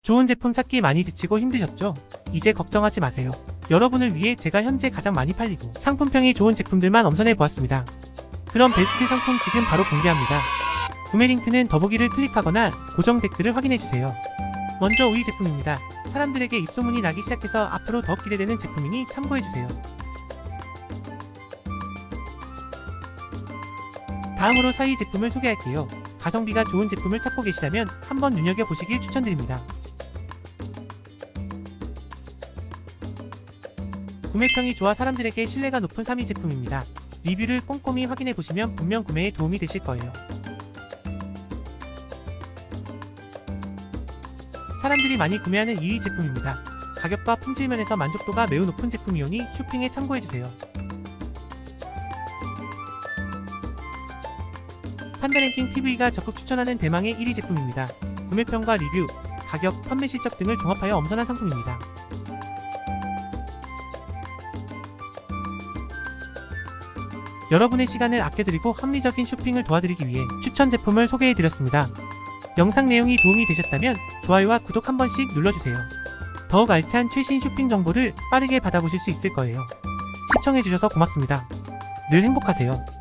좋은 제품 찾기 많이 지치고 힘드셨죠? 이제 걱정하지 마세요. 여러분을 위해 제가 현재 가장 많이 팔리고 상품평이 좋은 제품들만 엄선해 보았습니다. 그럼 베스트 상품 지금 바로 공개합니다. 구매 링크는 더보기를 클릭하거나 고정 댓글을 확인해주세요. 먼저 우이 제품입니다. 사람들에게 입소문이 나기 시작해서 앞으로 더 기대되는 제품이니 참고해주세요. 다음으로 사이 제품을 소개할게요. 가성비가 좋은 제품을 찾고 계시다면 한번 눈여겨보시길 추천드립니다. 구매평이 좋아 사람들에게 신뢰가 높은 3위 제품입니다. 리뷰를 꼼꼼히 확인해보시면 분명 구매에 도움이 되실 거예요. 사람들이 많이 구매하는 2위 제품입니다. 가격과 품질 면에서 만족도가 매우 높은 제품이오니 쇼핑에 참고해주세요. 판다랭킹 TV가 적극 추천하는 대망의 1위 제품입니다. 구매평과 리뷰, 가격, 판매 실적 등을 종합하여 엄선한 상품입니다. 여러분의 시간을 아껴드리고 합리적인 쇼핑을 도와드리기 위해 추천 제품을 소개해드렸습니다. 영상 내용이 도움이 되셨다면 좋아요와 구독 한 번씩 눌러주세요. 더욱 알찬 최신 쇼핑 정보를 빠르게 받아보실 수 있을 거예요. 시청해주셔서 고맙습니다. 늘 행복하세요.